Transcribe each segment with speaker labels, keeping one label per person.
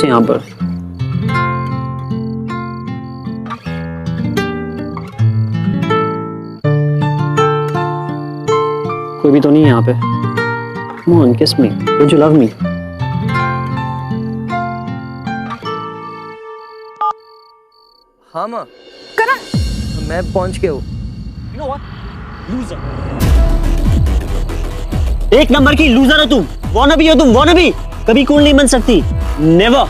Speaker 1: से यहाँ पर? कोई भी तो नहीं है यहाँ पे। Come on, kiss me. Don't you love me?
Speaker 2: हाँ माँ,
Speaker 3: करण,
Speaker 2: मैं पहुँच गया हूँ।
Speaker 1: You know what? Loser. एक नंबर की लूजर हो तुम। वाना भी हो तुम, वाना भी। कभी कूल नहीं बन सकती। Never.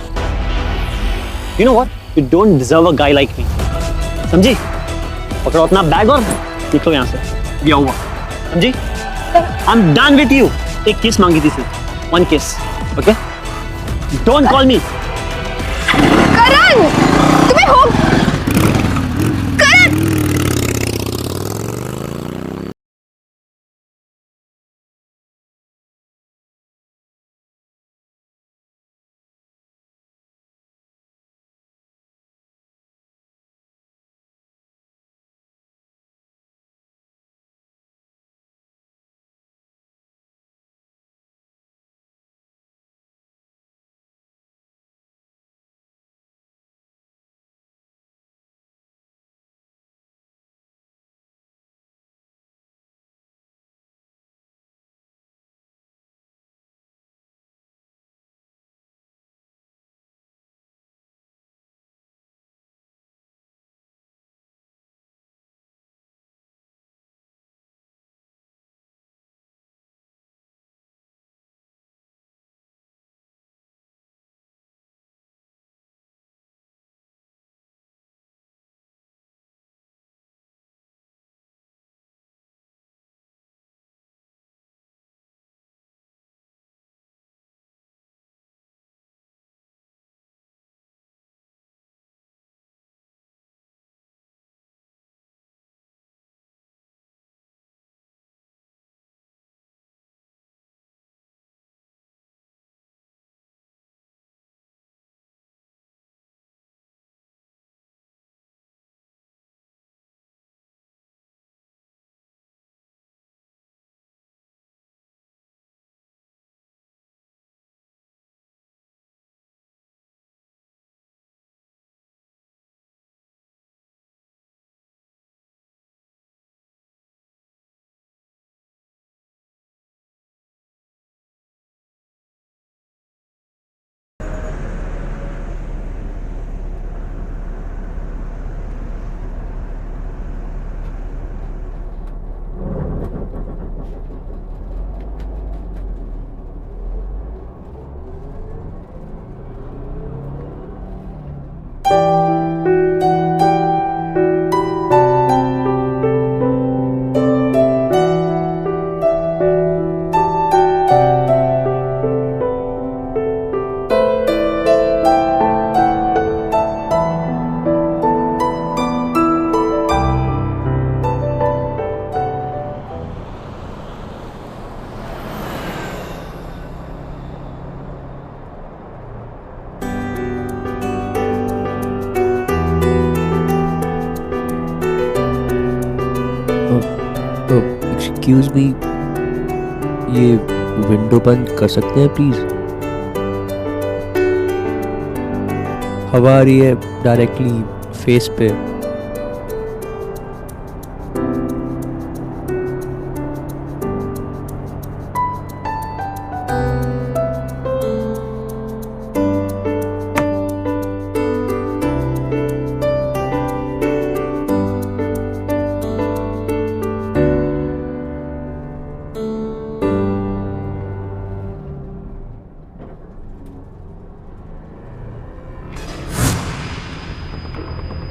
Speaker 1: You know what? You don't deserve a guy like me. समझी? पकड़ो अपना बैग और निकलो यहाँ से। गया हुआ। समझी? I'm done with you. एक किस मांगी थी सिर्फ। One kiss. Okay? Don't call me.
Speaker 3: करण, तुम्हें हो करण।
Speaker 4: एक्सक्यूज मी, ये विंडो बंद कर सकते हैं प्लीज? हवा आ रही है डायरेक्टली फेस पे।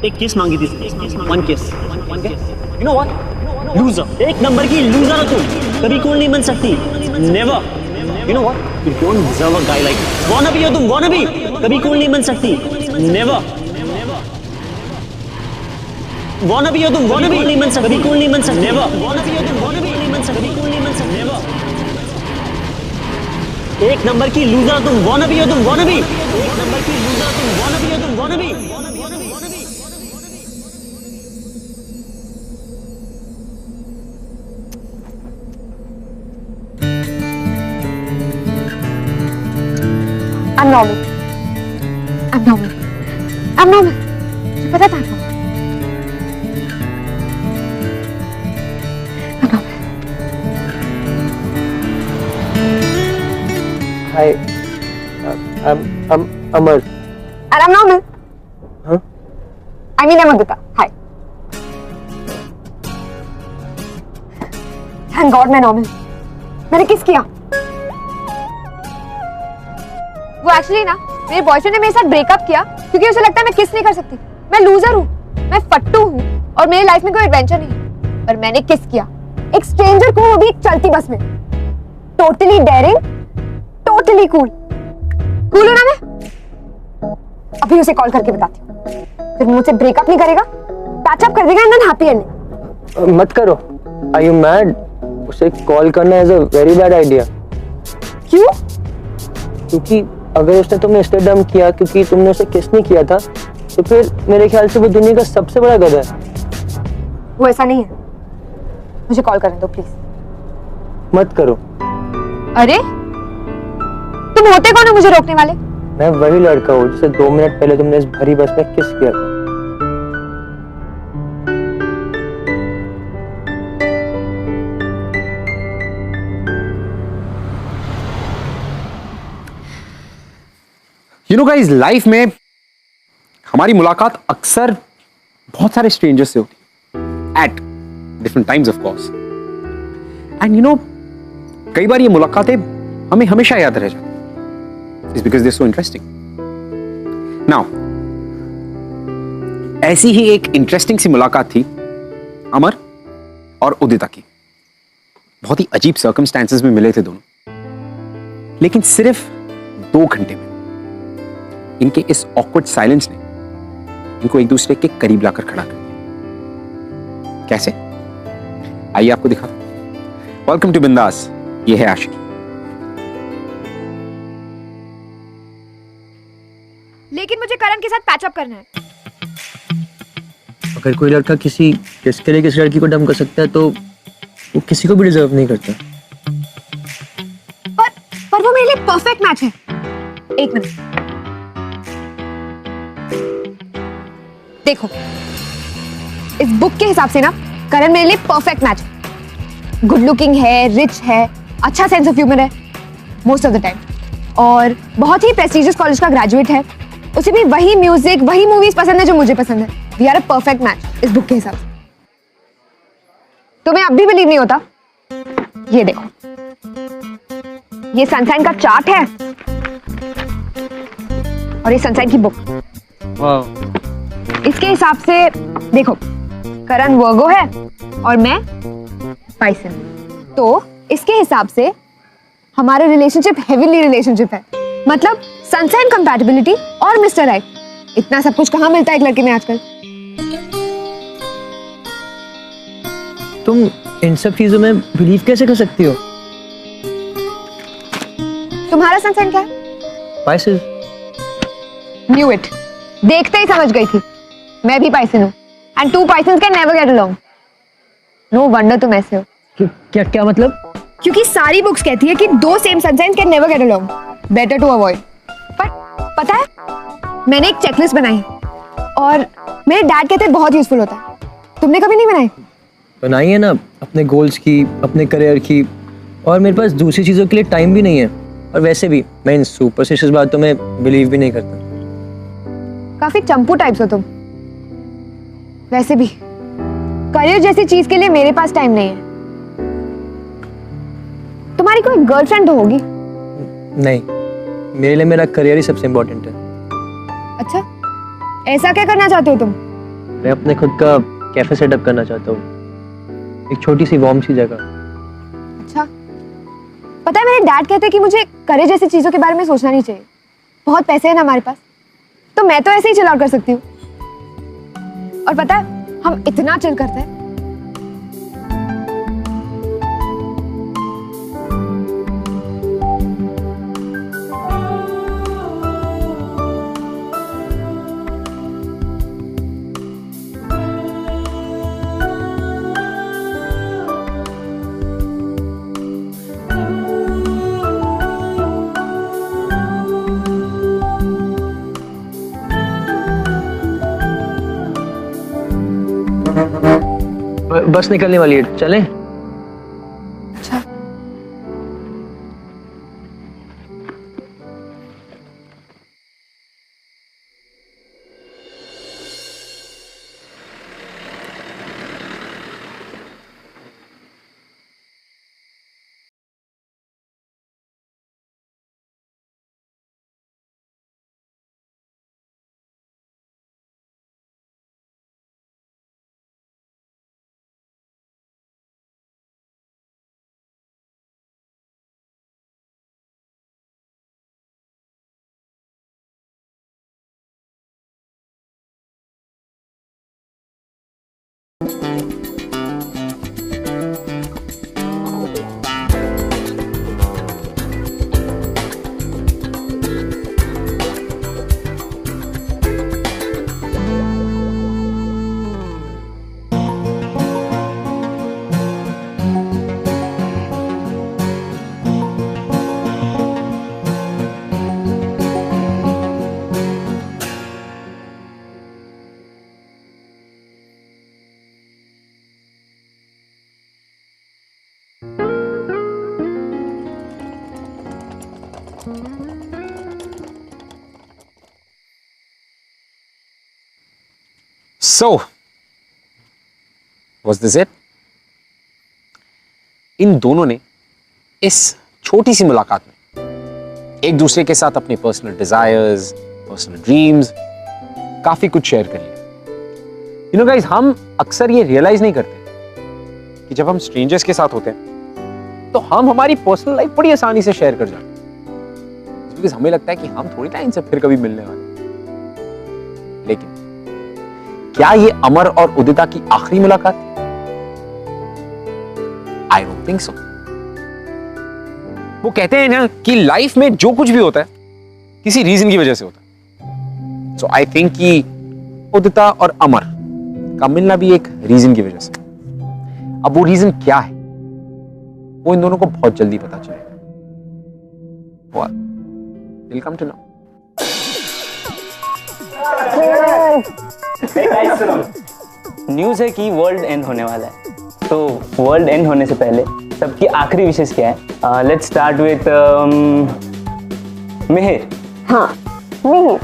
Speaker 1: एक किस मांगी थी सिर्फ। One kiss. You know what? Loser. एक नंबर की लूजर हो तुम। कभी कूल नहीं बन सकती। Never. You know what? You don't deserve a guy like me. Wanna be हो तुम, wanna be. कभी कूल नहीं बन सकती। Never. Wanna be हो तुम, wanna be. नहीं बन सकती। कभी कूल नहीं बन सकती। Never. Wanna be हो तुम, wanna be. नहीं बन सकती। कभी कूल नहीं बन सकती। Never. एक नंबर की लूजर हो तुम, wanna be हो तुम, wanna be. एक नंबर की लूजर हो तुम, wanna be हो तुम, wanna be.
Speaker 3: I'm Nobby. I'm normal. I'm normal. मुझे पता था I'm normal. I'm normal.
Speaker 2: Hi. I'm Amar.
Speaker 3: And I'm normal.
Speaker 2: Huh?
Speaker 3: I mean I'm Adita. Hi. Thank God मैं normal. मैंने किस किया? वो एक्चुअली ना मेरे बॉयफ्रेंड ने मेरे साथ ब्रेकअप किया क्योंकि उसे लगता है मैं किस नहीं कर सकती। मैं लूजर हूँ, मैं फट्टू हूँ और मेरी लाइफ में कोई एडवेंचर नहीं है। पर मैंने किस किया एक स्ट्रेंजर को, वो भी एक चलती बस में। Totally daring, totally cool. Cool हूँ ना मैं? अभी उसे कॉल करके बताती हूँ। फिर मुझसे ब्रेकअप नहीं करेगा, पैचअप कर देगा एंड देन हैप्पी एंडिंग।
Speaker 2: मत करो। Are you mad? उसे कॉल करना is a very bad idea.
Speaker 3: क्यों?
Speaker 2: क्योंकि अगर उसने तुम्हें इसलिए डम किया क्योंकि तुमने उसे किस नहीं किया था, तो फिर मेरे ख्याल से वो दुनिया का सबसे बड़ा गधा है।
Speaker 3: वो ऐसा नहीं है। मुझे कॉल करने दो प्लीज।
Speaker 2: मत करो।
Speaker 3: अरे तुम होते कौन हो मुझे रोकने वाले?
Speaker 2: मैं वही लड़का हूँ जिसे 2 मिनट पहले तुमने इस भरी बस में किस किया था।
Speaker 5: यू नो गाइस, लाइफ में हमारी मुलाकात अक्सर बहुत सारे स्ट्रेंजर्स से होती है at different times of course. And you know, कई बार ये मुलाकातें हमें हमेशा याद रह जाती is because they so interesting. Now ऐसी ही एक इंटरेस्टिंग सी मुलाकात थी अमर और उदिता की। बहुत ही अजीब सर्कमस्टेंसेस में मिले थे दोनों, लेकिन सिर्फ 2 घंटे में इनके इस ऑकवर्ड साइलेंस ने इनको एक दूसरे के करीब लाकर खड़ा कर दिया। कैसे? आइए आपको दिखा। वेलकम टू बिंदास, ये है आशिकी।
Speaker 3: लेकिन मुझे करण के साथ पैचअप करना है।
Speaker 4: अगर कोई लड़का किसी किसके लिए किसी लड़की को डम कर सकता है तो वो किसी को भी डिजर्व नहीं करता।
Speaker 3: पर वो मेरे लिए परफेक्ट मैच है। एक मिनट देखो, इस बुक के हिसाब से ना करण मेरे लिए परफेक्ट मैच है। गुड लुकिंग है, रिच है, अच्छा सेंस ऑफ ह्यूमर है मोस्ट ऑफ द टाइम, और बहुत ही प्रेस्टिजियस कॉलेज का ग्रेजुएट है। उसे भी वही म्यूजिक, वही मूवीज पसंद है जो मुझे पसंद है। We are a perfect match इस बुक के हिसाब से। तुम्हें अब भी बिलीव नहीं होता? ये देखो, ये सनशाइन का चार्ट है और ये सनशाइन की बुक। इसके हिसाब से देखो, करण वर्गो है और मैं पाइसन। तो इसके हिसाब से हमारा रिलेशनशिप हेवनली रिलेशनशिप है। मतलब सनशाइन कंपैटिबिलिटी और मिस्टर राइट। इतना सब कुछ कहाँ मिलता है एक लड़के में आजकल।
Speaker 4: तुम इन सब चीजों में बिलीव कैसे कर सकती हो?
Speaker 3: तुम्हारा सनशाइन क्या है?
Speaker 4: पाइसेस।
Speaker 3: न्यू इट, देखते ही समझ गई थी। मैं भी पाइसन हूँ and 2 Pisces can never get along. No wonder तुम ऐसे हो।
Speaker 4: क्या क्या मतलब?
Speaker 3: क्योंकि सारी बुक्स कहती है कि 2 same sunshine can never get along, better to avoid. पर पता है, मैंने एक चेकलिस्ट बनाई है और मेरे डैड कहते हैं बहुत यूजफुल होता है। तुमने कभी नहीं बनाई?
Speaker 4: बनाई है ना, अपने गोल्स की, अपने करियर की, और मेरे पास दूसरी चीज़ों के लिए टाइम भी नहीं है। और वैसे भी मैं इन सुपरस्टिशियस बातों में बिलीव भी नहीं करता।
Speaker 3: काफी चंपू टाइप्स हो तुम। वैसे भी करियर जैसी चीज के लिए मेरे पास टाइम नहीं है। तुम्हारी कोई गर्लफ्रेंड तो होगी?
Speaker 4: नहीं, मेरे लिए मेरा करियर ही सबसे इम्पोर्टेंट है।
Speaker 3: अच्छा, ऐसा क्या करना चाहते हो तुम?
Speaker 4: मैं अपने खुद का कैफे सेटअप करना चाहता हूँ, एक छोटी सी वार्म सी जगह।
Speaker 3: अच्छा, पता है मेरे डैड कहते हैं कि मुझे करियर जैसी चीजों के बारे में सोचना नहीं चाहिए। बहुत पैसे हैं ना हमारे पास, तो मैं तो ऐसे ही चिल आउट कर सकती हूँ। और पता है हम इतना चिल करते हैं।
Speaker 4: बस निकलने वाली है, चलें?
Speaker 3: अच्छा
Speaker 5: So, was this it? इन दोनों ने इस छोटी सी मुलाकात में एक दूसरे के साथ अपने पर्सनल डिजायर्स, पर्सनल ड्रीम्स काफी कुछ शेयर कर लिया। यू नो गाइस, हम अक्सर ये रियलाइज नहीं करते कि जब हम स्ट्रेंजर्स के साथ होते हैं तो हम हमारी पर्सनल लाइफ बड़ी आसानी से शेयर कर जाते हैं, बिकॉज़ हमें लगता है कि हम थोड़ी टाइम से फिर कभी मिलने वाले हैं। लेकिन क्या ये अमर और उदिता की आखिरी मुलाकात थी? I don't think so. वो कहते हैं ना कि लाइफ में जो कुछ भी होता है किसी रीजन की वजह से होता है। सो आई थिंक कि उदिता और अमर का मिलना भी एक रीजन की वजह से। अब वो रीजन क्या है वो इन दोनों को बहुत जल्दी पता चलेगा। Welcome to know.
Speaker 6: न्यूज़ है कि वर्ल्ड एंड होने वाला है, तो वर्ल्ड एंड होने से पहले सबकी आखिरी विशेष क्या है? लेट्स स्टार्ट विथ मेहर।
Speaker 3: हाँ नहीं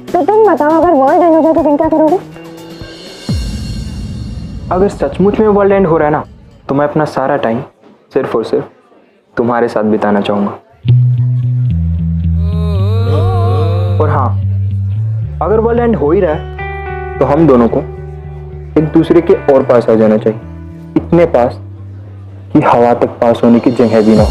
Speaker 3: तो तुम बताओ, अगर वर्ल्ड एंड हो जाए तो तुम क्या करोगे?
Speaker 2: अगर सचमुच में वर्ल्ड एंड हो रहा है ना, तो मैं अपना सारा टाइम सिर्फ और सिर्फ तुम्हारे साथ बिताना चाहूंगा। और हाँ, अगर वर्ल्ड एंड हो ही रहा है तो हम दोनों को एक दूसरे के और पास आ जाना चाहिए, इतने पास कि हवा तक पास होने की जगह भी ना हो।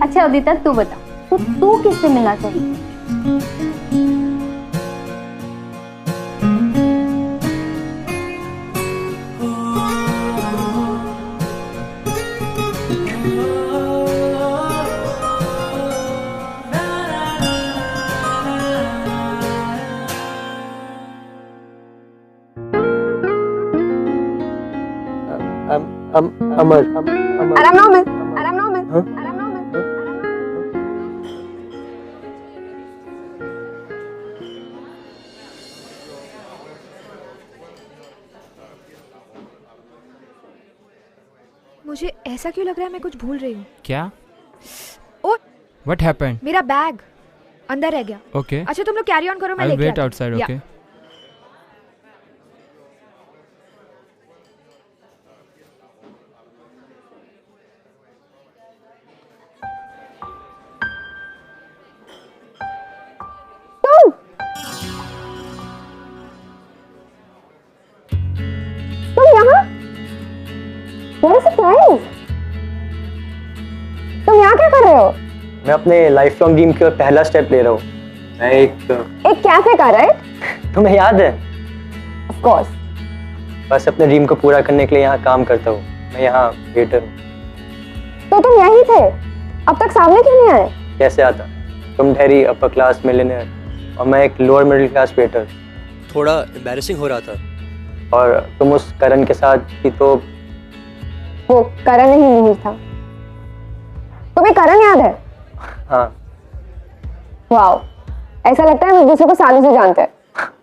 Speaker 7: अच्छा उदिता, तू बता, तू किससे मिलना चाहिए?
Speaker 2: अमर,
Speaker 3: And I'm normal. And I'm normal.
Speaker 2: Huh?
Speaker 3: And I'm normal. मुझे ऐसा क्यों लग रहा है मैं कुछ भूल रही हूँ?
Speaker 8: क्या?
Speaker 3: ओ,
Speaker 8: What happened?
Speaker 3: मेरा बैग अंदर रह गया।
Speaker 8: Okay.
Speaker 3: अच्छा तुम लोग कैरी ऑन करो, मैं
Speaker 8: I'll
Speaker 3: लेके
Speaker 8: wait
Speaker 3: आती हूँ।
Speaker 8: outside.
Speaker 3: Yeah.
Speaker 8: Okay.
Speaker 3: तुम यहाँ? What a surprise! तुम यहाँ क्या कर रहे हो?
Speaker 4: मैं अपने लाइफ लॉन्ग ड्रीम का पहला स्टेप ले रहा हूँ। मैं एक
Speaker 3: कैफे का, राइट?
Speaker 4: तुम्हें याद है,
Speaker 3: Of course.
Speaker 4: बस अपने ड्रीम को पूरा करने के लिए यहाँ काम करता हूँ। मैं यहाँ वेटर हूँ।
Speaker 3: तो तुम यहीं थे? अब तक सामने क्यों नहीं आए?
Speaker 4: कैसे आता? तुम ठहरी अपर क्लास मिलियनेयर और मैं एक लोअर मिडिल क्लास वेटर। थोड़ा एम्बैरेसिंग हो रहा था। और तुम उस करण के साथ थी तो
Speaker 3: वो करण नहीं था। तुम्हें करण याद है?
Speaker 4: हाँ।
Speaker 3: वाओ, ऐसा लगता है हम एक दूसरे को सालों से जानते हैं।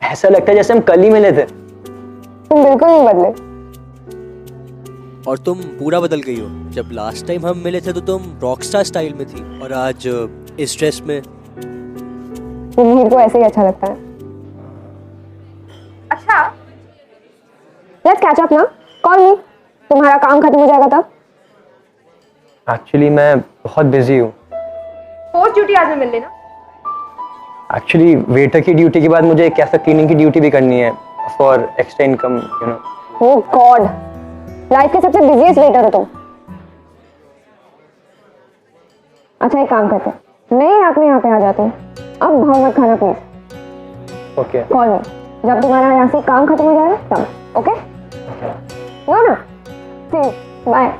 Speaker 4: ऐसा लगता है जैसे हम कल ही मिले थे।
Speaker 3: तुम बिल्कुल नहीं बदले।
Speaker 8: और तुम पूरा बदल गई हो। जब लास्ट टाइम हम मिले थे तो तुम रॉकस्टार स्टाइल में थी और आज इस ड्रेस में।
Speaker 3: मिहिर को ऐसे ही अच्छा लगता है। अच्छा, लेट्स कैच अप ना। कॉल मी, तुम्हारा काम खत्म हो जाएगा तब।
Speaker 4: एक्चुअली मैं बहुत बिजी हूँ।
Speaker 3: पोस्ट ड्यूटी आज में मिल लेना।
Speaker 4: एक्चुअली वेटर की ड्यूटी के बाद मुझे कैफे क्लीनिंग की ड्यूटी भी करनी है for extra income, you know.
Speaker 3: Oh God, life के सबसे बिजीएस्ट वेटर हो तुम। अच्छा एक काम करते हैं, मैं रात में यहाँ पे आ जाती हूँ। अब भाव मत खाना प्लीज।
Speaker 4: ओके।
Speaker 3: कॉल मी जब तुम्हारा यहाँ से काम खत्म हो जाएगा तब। ओके नो ना, सी बाय।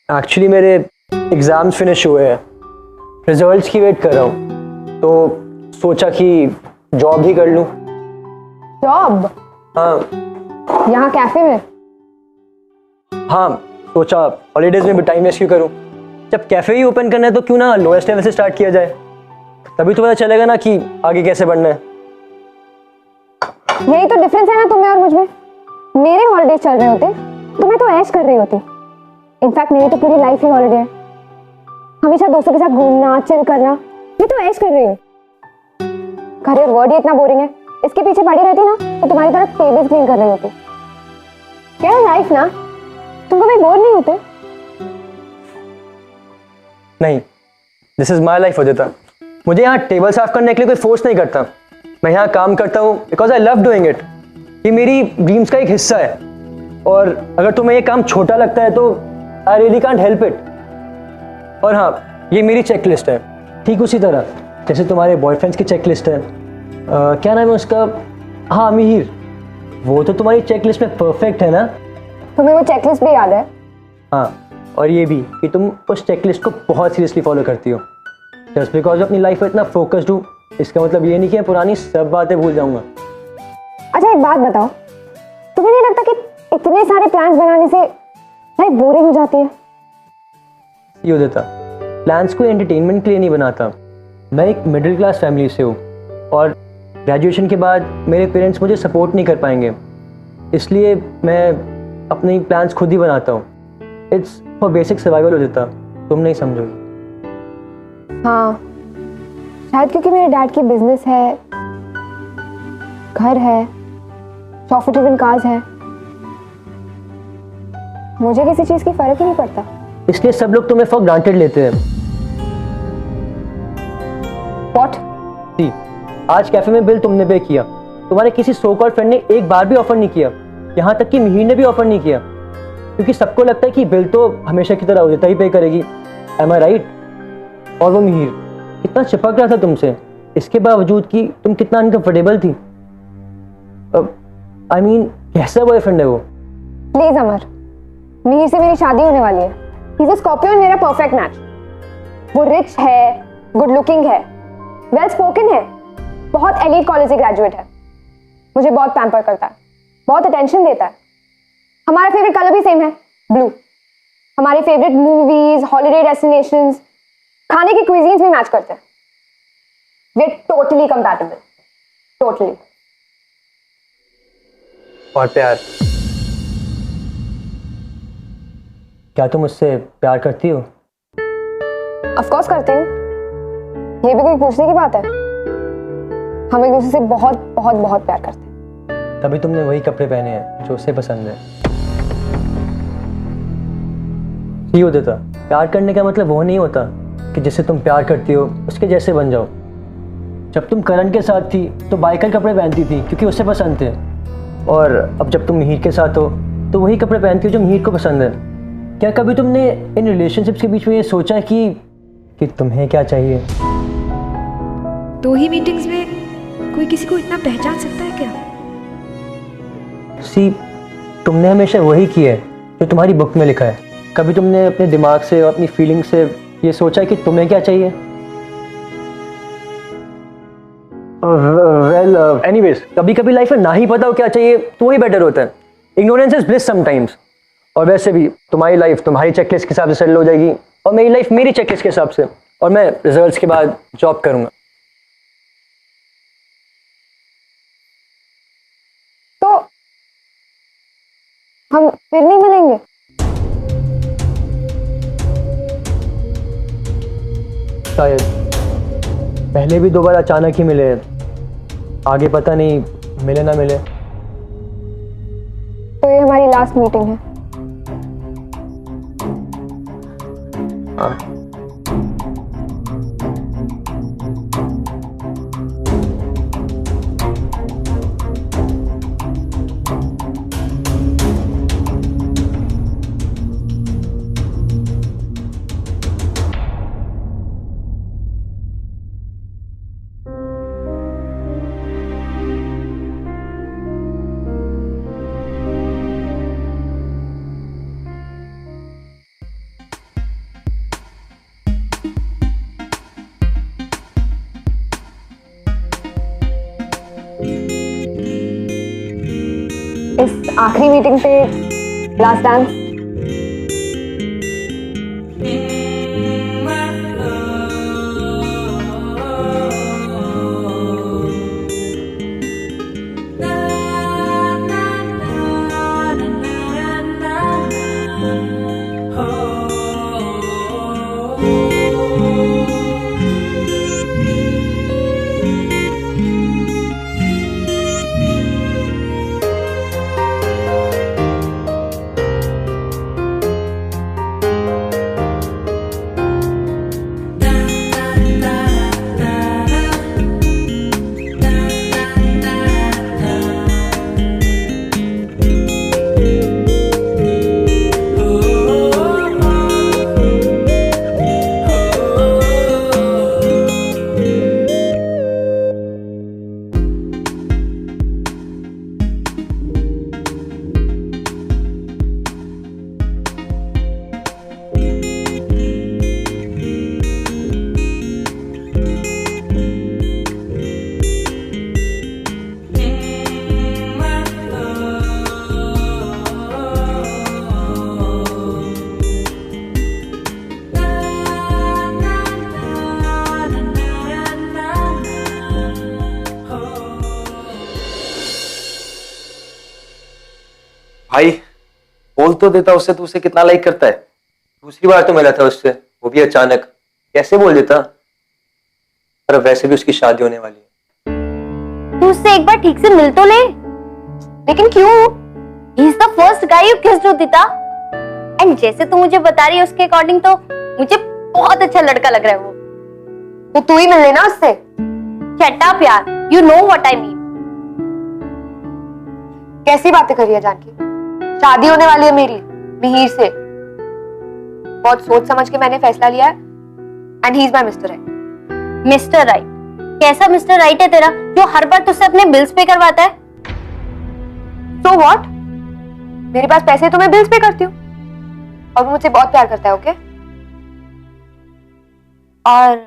Speaker 4: एक्चुअली मेरे एग्ज़ाम्स फिनिश हुए हैं, रिजल्ट्स की वेट कर रहा हूँ, तो सोचा कि जॉब ही कर लूँ।
Speaker 3: जॉब?
Speaker 4: हाँ
Speaker 3: यहाँ कैफे में?
Speaker 4: हाँ, सोचा हॉलीडेज में भी टाइम वेस्ट क्यों करूँ। जब कैफे ही ओपन करना है तो क्यों ना लोएस्ट लेवल से स्टार्ट किया जाए, तभी तो पता चलेगा ना कि आगे कैसे बढ़ना है।
Speaker 3: यही तो डिफरेंस है ना तुम्हें और मुझ में। मेरे हॉलीडेज चल रहे होते, तुम्हें तो ऐश कर रही होती। इनफैक्ट मेरी तो पूरी लाइफ ही हॉलीडे है। हमेशा दोस्तों के साथ घूमना, चिल करना, मैं तो ऐश कर रही हूँ। घर और वर्ड ही इतना बोरिंग है, इसके पीछे पड़ी रहती ना तो तुम्हारी तरह टेबल्स क्लीन कर रही होती। क्या है लाइफ ना, तुम कभी बोर नहीं होते?
Speaker 4: नहीं, दिस इज माई लाइफ हो जाता। मुझे यहाँ टेबल साफ करने के लिए कोई फोर्स नहीं करता। मैं यहाँ काम करता हूँ because I love doing it. ये मेरी ड्रीम्स का एक हिस्सा है, और अगर तुम्हें ये काम छोटा लगता है तो I really can't help it. और हाँ, ये मेरी चेक लिस्ट है, ठीक उसी तरह जैसे तुम्हारे बॉयफ्रेंड्स की चेक लिस्ट है। क्या नाम है उसका? हाँ, मिहिर। वो तो तुम्हारी चेक लिस्ट में परफेक्ट है ना?
Speaker 3: तुम्हें वो चेकलिस्ट भी याद है?
Speaker 4: हाँ, और ये भी कि तुम उस चेकलिस्ट को बहुत सीरियसली फॉलो करती हो। जस्ट बिकॉज अपनी लाइफ में इतना फोकस्ड हूँ, इसका मतलब ये नहीं कि मैं पुरानी सब बातें भूल जाऊंगा।
Speaker 3: अच्छा एक बात बताओ, तुम्हें नहीं लगता कि इतने सारे प्लान्स बनाने से लाइफ बोरिंग हो जाती है?
Speaker 4: ये हो जाता, प्लान्स को एंटरटेनमेंट के लिए नहीं बनाता। मैं एक मिडिल क्लास फैमिली से हूँ, और ग्रेजुएशन के बाद मेरे पेरेंट्स मुझे सपोर्ट नहीं कर पाएंगे, इसलिए मैं अपने प्लान्स खुद ही बनाता हूँ। इट्स फॉर बेसिक सर्वाइवल हो जाता। तुम नहीं समझोगी।
Speaker 3: हाँ, शायद क्योंकि मेरे डैड की बिजनेस है, घर है, प्रॉफिटेबल कार्स है, मुझे किसी चीज की फर्क ही नहीं पड़ता।
Speaker 4: इसलिए सब लोग तुम्हें फॉर ग्रांटेड लेते हैं।
Speaker 3: व्हाट?
Speaker 4: सी, आज कैफे में बिल तुमने पे किया, तुम्हारे किसी सो कॉल्ड फ्रेंड ने एक बार भी ऑफर नहीं किया। यहाँ तक कि मिहिर ने भी ऑफर नहीं किया, क्योंकि सबको लगता है कि बिल तो हमेशा की तरह उदिता ही पे करेगी। एम आई राइट? और वो मिहिर कितना चिपक रहा था तुमसे, इसके बावजूद कि तुम कितना अनकंफर्टेबल थी। आई मीन, कैसा बॉयफ्रेंड है वो?
Speaker 3: प्लीज अमर, मिहिर से मेरी शादी होने वाली है। He is a Scorpio and मेरा परफेक्ट मैच। वो रिच है, गुड लुकिंग है, वेल स्पोकन है, बहुत एलीट कॉलेज से ग्रेजुएट है, मुझे बहुत पैम्पर करता है, बहुत अटेंशन देता है। हमारा फेवरेट कलर भी सेम है, ब्लू। हमारे फेवरेट मूवीज, हॉलीडे डेस्टिनेशंस, खाने की क्विजीन्स भी मैच करते हैं। We are totally compatible, totally.
Speaker 4: और प्यार, क्या तुम मुझसे प्यार करती हो?
Speaker 3: ऑफ कोर्स करती हूँ, ये भी कोई पूछने की बात है? हम एक दूसरे से बहुत बहुत बहुत प्यार करते हैं।
Speaker 4: तभी तुमने वही कपड़े पहने हैं जो उसे पसंद है। ये होता था, प्यार करने का मतलब वो नहीं होता कि जिससे तुम प्यार करती हो उसके जैसे बन जाओ। जब तुम करण के साथ थी तो बाइकर कपड़े पहनती थी क्योंकि उसे पसंद थे, और अब जब तुम मिहिर के साथ हो तो वही कपड़े पहनती हो जो मिहिर को पसंद है। क्या कभी तुमने इन रिलेशनशिप्स के बीच में ये सोचा कि तुम्हें क्या चाहिए?
Speaker 9: 2 ही मीटिंग्स में कोई किसी को इतना पहचान सकता है क्या?
Speaker 4: सी, तुमने हमेशा वही किया है जो तुम्हारी बुक में लिखा है। कभी तुमने अपने दिमाग से और अपनी फीलिंग से ये सोचा है कि तुम्हें क्या चाहिए? वेल एनीवेज, कभी कभी लाइफ में ना ही पता हो क्या चाहिए तो वही बेटर होता है। Ignorance is bliss sometimes. और वैसे भी तुम्हारी लाइफ तुम्हारी चेकलिस्ट के हिसाब से सेटल हो जाएगी और मेरी लाइफ मेरी चेकलिस्ट के हिसाब से, और मैं रिजल्ट्स के बाद जॉब करूंगा।
Speaker 3: तो हम फिर नहीं मिलेंगे?
Speaker 4: शायद पहले भी 2 बार अचानक ही मिले हैं, आगे पता नहीं मिले ना मिले।
Speaker 3: तो ये हमारी लास्ट मीटिंग है।
Speaker 4: हाँ।
Speaker 3: इस आखिरी मीटिंग पे लास्ट डांस।
Speaker 2: भाई बोल तो देता उससे, तू उसे कितना लाइक करता है। दूसरी बार तो मिला था उससे, वो भी अचानक, कैसे बोल देता। पर वैसे भी उसकी शादी होने वाली है।
Speaker 7: तू उससे एक बार ठीक से मिल तो ले।
Speaker 3: लेकिन क्यों?
Speaker 7: He is the first guy you kissed Udita, and जैसे तू मुझे बता रही है उसके अकॉर्डिंग तो मुझे बहुत अच्छा लड़का लग रहा है वो।
Speaker 3: तो तू ही मिल लेना उससे।
Speaker 7: शट अप यार, you know what I mean.
Speaker 3: कैसी बातें करी है जानकी? शादी होने वाली है मेरी मिहिर से। बहुत सोच समझ के मैंने फैसला लिया है, and he is my mister right.
Speaker 7: Mister right? कैसा मिस्टर राइट है तेरा जो हर बार तुझसे अपने बिल्स पे करवाता है?
Speaker 3: So what? मेरे पास पैसे तो मैं बिल्स पे करती हूँ, और वो मुझसे बहुत प्यार करता है। ओके?
Speaker 7: और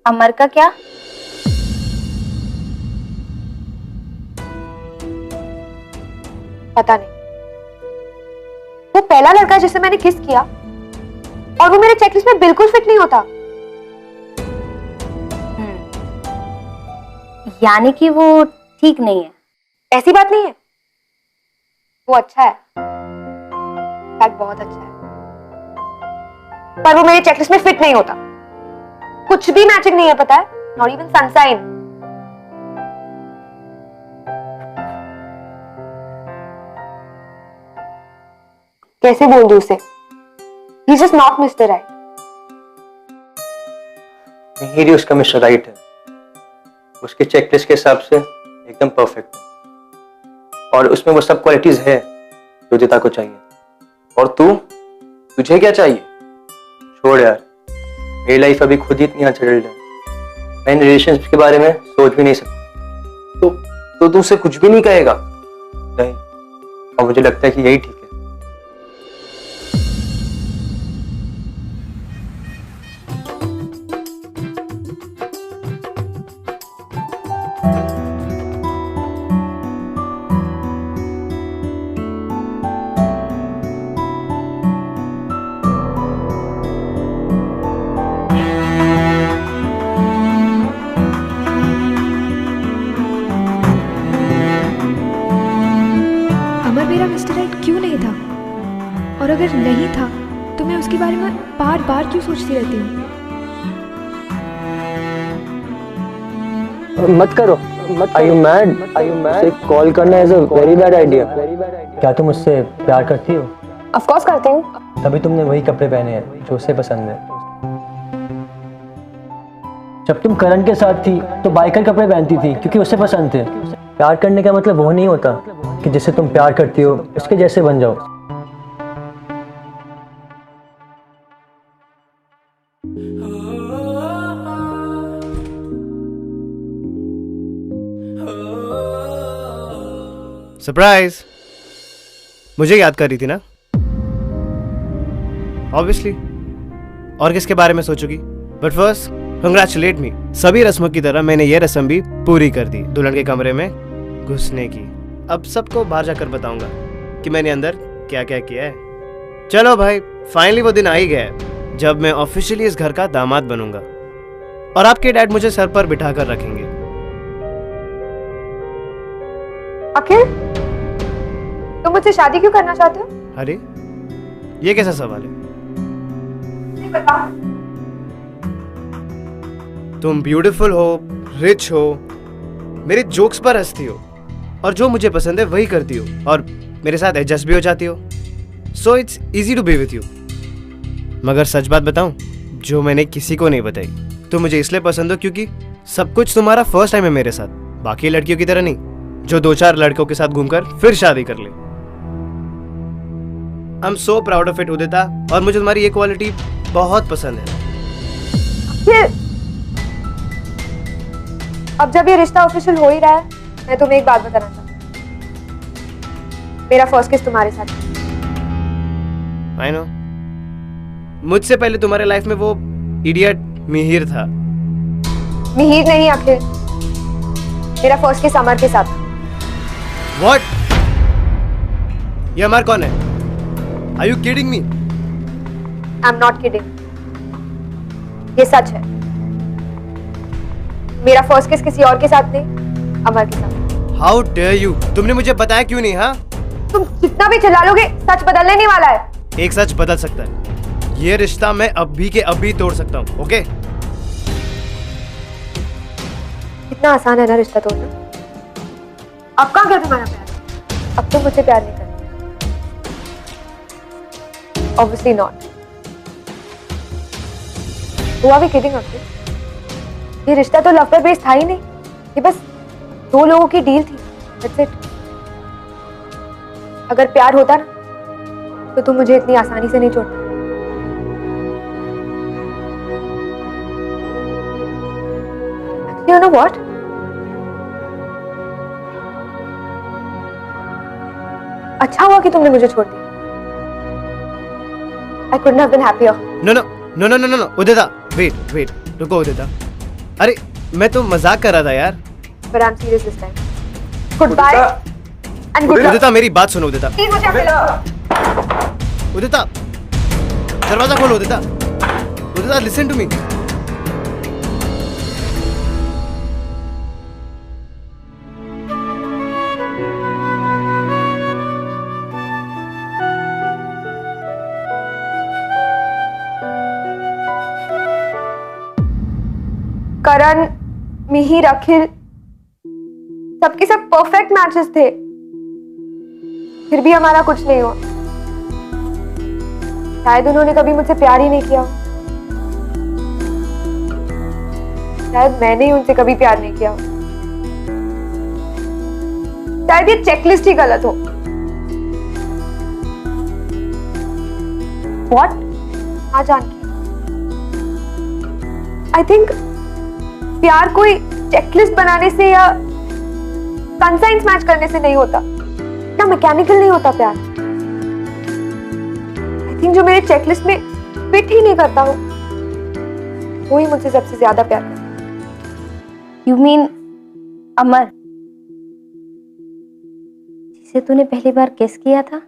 Speaker 7: अमर का क्या?
Speaker 3: पता नहीं। वो पहला लड़का जिसे मैंने किस किया, और वो मेरे चेकलिस्ट में बिल्कुल फिट नहीं होता।
Speaker 7: यानी कि वो ठीक नहीं है?
Speaker 3: ऐसी बात नहीं है, वो अच्छा है, फैक्ट बहुत अच्छा है, पर वो मेरे चेकलिस्ट में फिट नहीं होता। कुछ भी मैचिंग नहीं है, पता है? Not even sunshine. कैसे बोल दूं उसे? He is just not mister right.
Speaker 2: Mihir उसका मिस्टर राइट है, उसके चेकलिस्ट के हिसाब से एकदम परफेक्ट है, और उसमें वो सब क्वालिटीज है जो उदिता को चाहिए। और तुझे क्या चाहिए? छोड़ यार, मेरी लाइफ अभी खुद ही इतनी अनसेटल्ड है, मैं इन रिलेशनशिप के बारे में सोच भी नहीं सकता। तो तू उसे कुछ भी नहीं कहेगा? नहीं, और मुझे लगता है कि यही ठीक है।
Speaker 9: और अगर नहीं था तो मैं उसके बारे में बार बार क्यों सोचती रहती हूँ?
Speaker 4: मत करो। Are you mad? उसे कॉल करना is a very bad idea. क्या तुम उससे प्यार करती हो?
Speaker 3: ऑफ कोर्स करती हूँ।
Speaker 4: तभी तुमने वही कपड़े पहने हैं जो उसे पसंद है। जब तुम करण के साथ थी तो बाइकर कपड़े पहनती थी क्योंकि उसे पसंद थे। प्यार करने का मतलब वो नहीं होता कि जिसे तुम प्यार करती हो उसके जैसे बन जाओ।
Speaker 10: सरप्राइज, मुझे याद कर रही थी ना? ऑब्वियसली, और किसके बारे में सोचोगी? बट फर्स्ट कंग्रेचुलेट मी। सभी रस्मों की तरह मैंने ये रस्म भी पूरी कर दी, दुल्हन के कमरे में घुसने की। अब सबको बाहर जाकर बताऊंगा कि मैंने अंदर क्या क्या किया है। चलो भाई, फाइनली वो दिन आ ही गया है जब मैं ऑफिशियली इस घर का दामाद बनूंगा और आपके डैड मुझे सर पर बिठा कर रखेंगे।
Speaker 3: अखिल, तुम मुझसे शादी क्यों करना चाहते हो?
Speaker 10: अरे ये कैसा सवाल है? तुम ब्यूटीफुल हो, रिच हो, मेरे जोक्स पर हंसती हो और जो मुझे पसंद है वही करती हो और मेरे साथ एडजस्ट भी हो जाती हो। So it's easy to be with you. मगर सच बात बताऊं, जो मैंने किसी को नहीं बताई, तुम मुझे इसलिए पसंद हो क्योंकि सब कुछ तुम्हारा फर्स्ट टाइम है मेरे साथ, बाकी लड़कियों की तरह नहीं जो 2-4 लड़कों के साथ घूमकर फिर शादी कर ले। I am so proud of it Udita, और मुझे तुम्हारी ये क्वालिटी बहुत पसंद है।
Speaker 3: अब जब ये रिश्ता ऑफिशियल हो ही रहा है, मैं तुम्हें एक बात बताना चाहती हूँ। मेरा फर्स्ट किस तुम्हारे साथ है।
Speaker 10: आई नो, मुझसे पहले तुम्हारे लाइफ में वो इडियट मिहिर था।
Speaker 3: मिहिर नहीं अखिल, मेरा फर्स्ट किस अमर के साथ था।
Speaker 10: What? ये अमर कौन है? Are you kidding me?
Speaker 3: I'm not kidding. ये सच है। मेरा फर्स्ट किस किसी और के साथ नहीं, अमर के साथ।
Speaker 10: How dare you? तुमने मुझे बताया क्यों नहीं? हाँ,
Speaker 3: तुम जितना भी चिल्ला लोगे, सच बदलने नहीं वाला है।
Speaker 10: एक सच बदल सकता है। ये रिश्ता मैं अभी के अभी तोड़ सकता हूँ। ओके?
Speaker 3: इतना आसान है ना रिश्ता तोड़ना? अब कहाँ गया तुम्हारा प्यार? अब तुम मुझसे प्यार नहीं करते। Obviously not. Who are we kidding अखिल? ये रिश्ता तो लव पर बेस्ड था ही नहीं। ये बस 2 लोगों की डील थी। That's it. अगर प्यार होता ना, तो तुम मुझे इतनी आसानी से नहीं छोड़ता। You know what? अच्छा हुआ कि तुमने मुझे छोड़ दिया। I couldn't have been happier.
Speaker 10: No, Udita, wait, रुको उदिता। अरे मैं तो मजाक कर रहा था यार।
Speaker 3: But I'm serious this time. Goodbye and good luck.
Speaker 10: उदिता, मेरी बात सुनो उदिता।
Speaker 3: Please मुझे अकेला छोड़ो।
Speaker 10: उदिता, दरवाजा खोलो उदिता। उदिता, listen to me.
Speaker 3: करण, मिहिर, अखिल, सबके सब परफेक्ट मैचेस थे, फिर भी हमारा कुछ नहीं हुआ। शायद उन्होंने कभी मुझसे प्यार ही नहीं किया, शायद मैंने ही उनसे कभी प्यार नहीं किया, शायद ये चेकलिस्ट ही गलत हो। What? हाँ जानकी, I think प्यार कोई चेकलिस्ट बनाने से या कंसाइंस मैच करने से नहीं होता, क्या मैकेनिकल नहीं होता प्यार। आई थिंक जो मेरे चेकलिस्ट में फिट ही नहीं करता हो, वो ही मुझसे सबसे ज्यादा प्यार करता है।
Speaker 7: You mean अमर, जिसे तूने पहली बार किस किया था?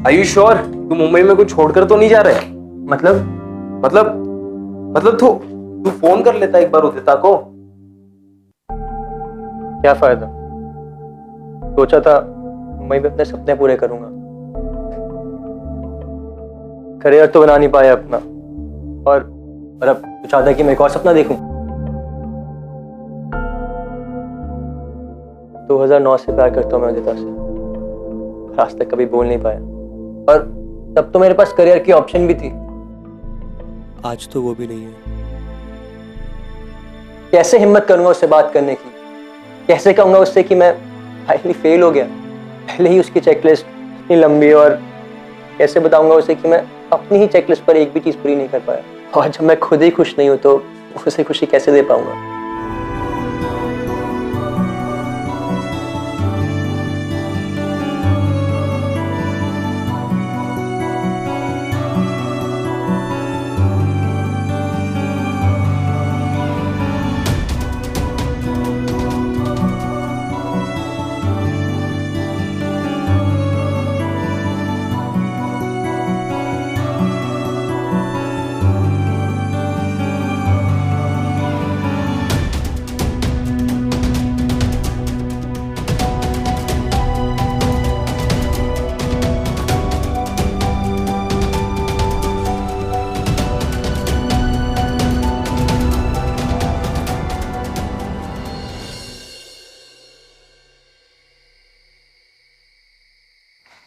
Speaker 2: Are you sure? तू मुंबई में कुछ छोड़कर तो नहीं जा रहा है? मतलब तू फोन कर लेता एक बार उदिता को।
Speaker 4: क्या फायदा? सोचा था मैं भी अपने सपने पूरे करूंगा, करियर तो बना नहीं पाया अपना, और अब तो चाहता है कि मैं एक और सपना देखूं। 2009 से प्यार करता हूं मैं उदिता से, आज तक कभी बोल नहीं पाया, और तब तो मेरे पास करियर की ऑप्शन भी थी।
Speaker 8: आज तो वो भी नहीं है।
Speaker 4: कैसे हिम्मत करूंगा उससे बात करने की? कैसे कहूंगा उससे कि मैं फाइनली फेल हो गया? पहले ही उसकी चेकलिस्ट इतनी लंबी, और कैसे बताऊंगा उसे कि मैं अपनी ही चेकलिस्ट पर एक भी चीज पूरी नहीं कर पाया? और जब मैं खुद ही खुश नहीं हूं तो उसे खुशी कैसे दे पाऊंगा?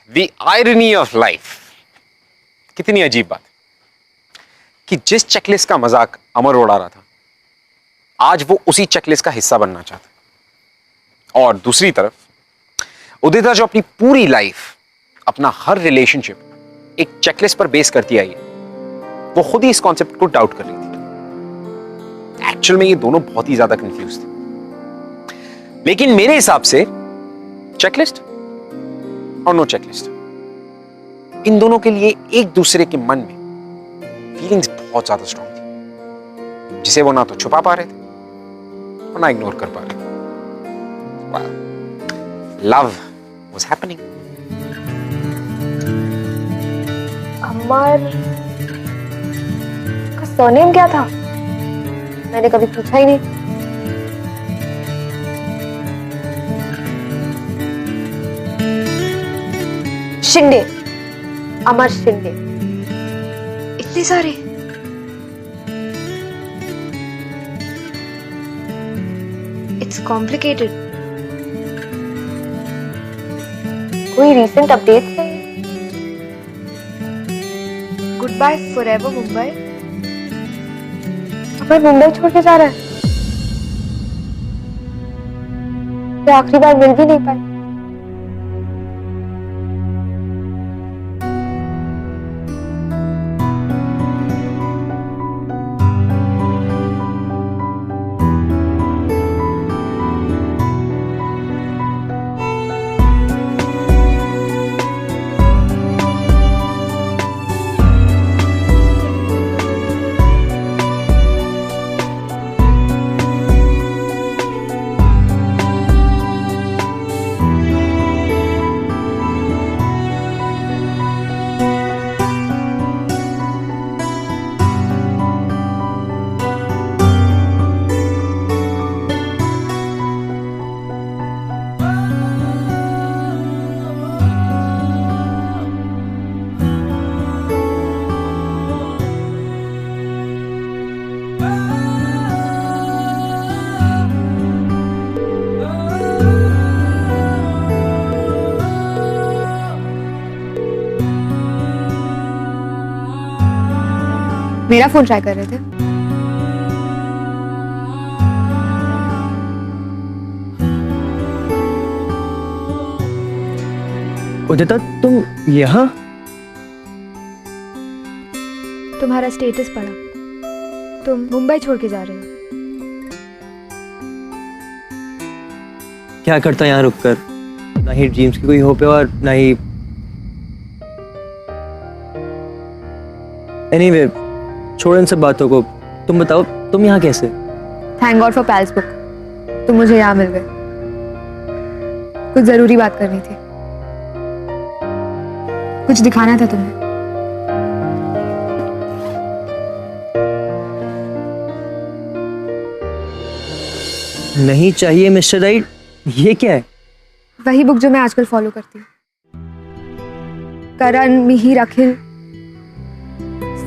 Speaker 5: The irony of life. कितनी अजीब बात कि जिस चेकलिस्ट का मजाक अमर उड़ा रहा था, आज वो उसी चेकलिस्ट का हिस्सा बनना चाहता है। और दूसरी तरफ उदिता जो अपनी पूरी लाइफ, अपना हर रिलेशनशिप एक चेकलिस्ट पर बेस करती आई है, वो खुद ही इस कॉन्सेप्ट को डाउट कर रही थी। एक्चुअल में ये दोनों बहुत ही ज्यादा कंफ्यूज थे। लेकिन मेरे हिसाब से चेकलिस्ट और नो चेकलिस्ट, इन दोनों के लिए एक दूसरे के मन में फीलिंग्स बहुत ज्यादा स्ट्रांग थी, जिसे वो ना तो छुपा पा रहे थे और ना इग्नोर कर पा रहे थे। Love was happening.
Speaker 3: अमर का सरनेम क्या था? मैंने कभी पूछा ही नहीं। शिंदे, अमर शिंदे।
Speaker 9: इतने सारे? It's complicated.
Speaker 3: कोई रीसेंट अपडेट्स नहीं?
Speaker 9: Good bye forever Mumbai.
Speaker 3: Amar Mumbai छोड़ के जा रहा है? तो आखिरी बार मिल भी नहीं पाए। मेरा फोन ट्राई कर रहे थे?
Speaker 4: उदिता, तुम यहाँ?
Speaker 9: तुम्हारा स्टेटस पढ़ा, तुम मुंबई छोड़ के जा रहे हो।
Speaker 4: क्या करता यहाँ रुककर? ना ही ड्रीम्स की कोई होप है और ना ही एनीवे, छोड़ इन सब बातों को। तुम बताओ, तुम यहाँ कैसे?
Speaker 3: थैंक गॉड फॉर पैल्स बुक, तुम मुझे यहाँ मिल गए। कुछ जरूरी बात करनी थी। कुछ दिखाना था तुम्हें।
Speaker 4: नहीं चाहिए मिस्टर राइट, ये क्या है?
Speaker 3: वही बुक जो मैं आजकल फॉलो करती हूँ। करण, मिहिर, अखिल,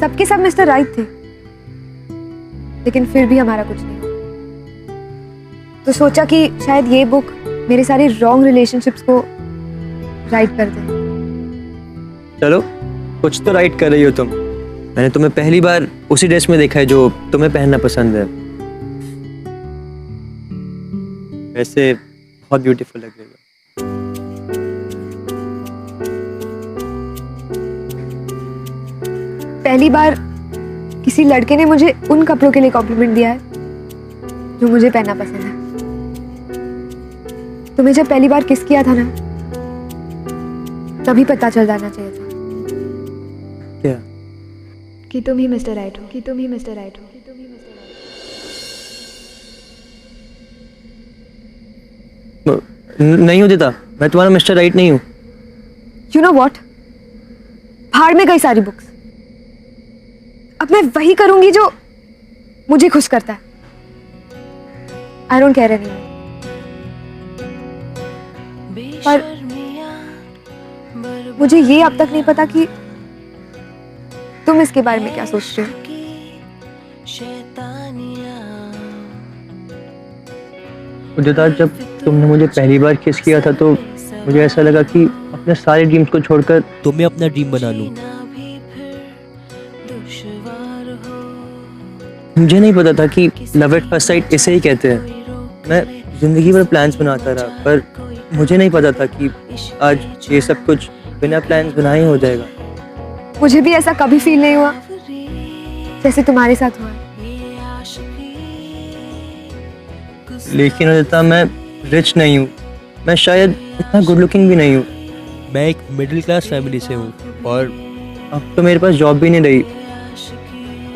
Speaker 3: सबके सब मिस्टर राइट थे, लेकिन फिर भी हमारा कुछ नहीं हुआ। तो सोचा कि शायद ये बुक मेरे सारे रॉन्ग रिलेशनशिप्स को राइट कर दे।
Speaker 4: चलो, कुछ तो राइट कर रही हो तुम। मैंने तुम्हें पहली बार उसी ड्रेस में देखा है जो तुम्हें पहनना पसंद है। वैसे बहुत ब्यूटीफुल लग रही हो।
Speaker 3: पहली बार किसी लड़के ने मुझे उन कपड़ों के लिए कॉम्प्लीमेंट दिया है जो मुझे पहनना पसंद है। तुम्हें जब पहली बार किस किया था ना, तभी पता चल जाना चाहिए था।
Speaker 4: क्या?
Speaker 9: कि तुम ही मिस्टर राइट हो, कि तुम ही मिस्टर राइट हो, कि तुम ही मिस्टर राइट हो।
Speaker 4: नहीं हो देता, मैं तुम्हारा मिस्टर राइट नहीं हूँ।
Speaker 3: You know what? भाड़ में गई सारी बुक्स। अब मैं वही करूंगी जो मुझे खुश करता है। I don't care anymore. पर मुझे ये अब तक नहीं पता कि तुम इसके बारे में क्या सोचते हो।
Speaker 4: उदिता, जब तुमने मुझे पहली बार किस किया था तो मुझे ऐसा लगा कि अपने सारे ड्रीम्स को छोड़कर
Speaker 8: तुम्हें अपना ड्रीम बना लूं।
Speaker 4: मुझे नहीं पता था कि लव एट फर्स्ट साइट इसे ही कहते हैं। मैं जिंदगी भर प्लान्स बनाता रहा, पर मुझे नहीं पता था कि आज ये सब कुछ बिना प्लान्स बनाए हो जाएगा।
Speaker 3: मुझे भी ऐसा कभी फील नहीं हुआ जैसे तुम्हारे साथ हुआ है।
Speaker 4: लेकिन उदिता, मैं रिच नहीं हूँ, मैं शायद इतना गुड लुकिंग भी नहीं हूँ।
Speaker 8: मैं एक मिडिल क्लास फैमिली से हूँ और
Speaker 4: अब तो मेरे पास जॉब भी नहीं रही।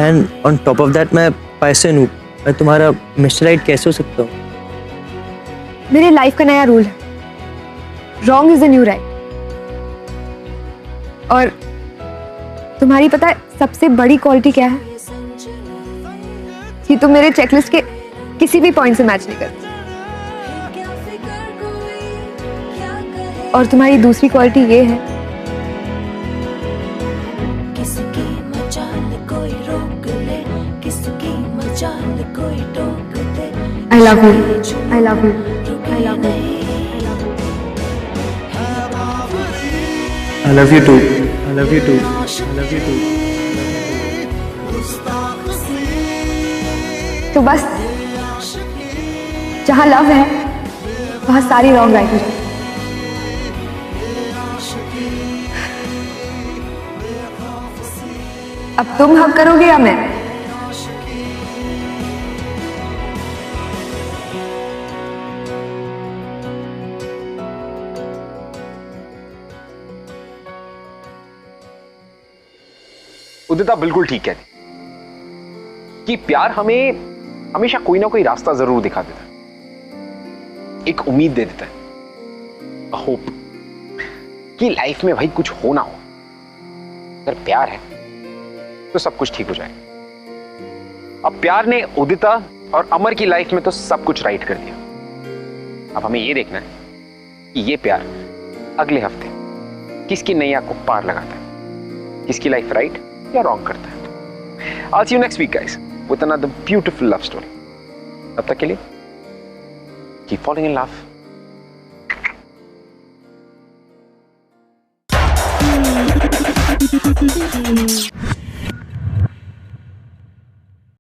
Speaker 4: And on top of that मैं पैसे हूँ। मैं तुम्हारा मिस्टर राइट कैसे हो सकता हूँ?
Speaker 3: मेरे लाइफ का नया रूल है, wrong is the new right. और तुम्हारी पता है सबसे बड़ी क्वालिटी क्या है? कि तुम मेरे चेकलिस्ट के किसी भी पॉइंट से मैच नहीं करती। और तुम्हारी दूसरी क्वालिटी ये है I love you, I love you, I love you,
Speaker 2: I love you too. I love you too. I love you too.
Speaker 3: तो बस जहाँ लव है वहाँ सारी रॉन्ग राइट हो जाती है। अब तुम हक करोगे या मैं?
Speaker 5: उदिता बिल्कुल ठीक कहती कि प्यार हमें हमेशा कोई ना कोई रास्ता जरूर दिखा देता है, एक उम्मीद दे देता है, होप कि लाइफ में भाई कुछ हो ना हो, अगर प्यार है तो सब कुछ ठीक हो जाएगा। अब प्यार ने उदिता और अमर की लाइफ में तो सब कुछ राइट कर दिया। अब हमें ये देखना है कि ये प्यार अगले हफ्ते किसकी नैया को पार लगाता है, किसकी लाइफ राइट या रॉन्ग करता है। I'll see you next week, guys, with another beautiful love story. तब तक के लिए keep falling in love.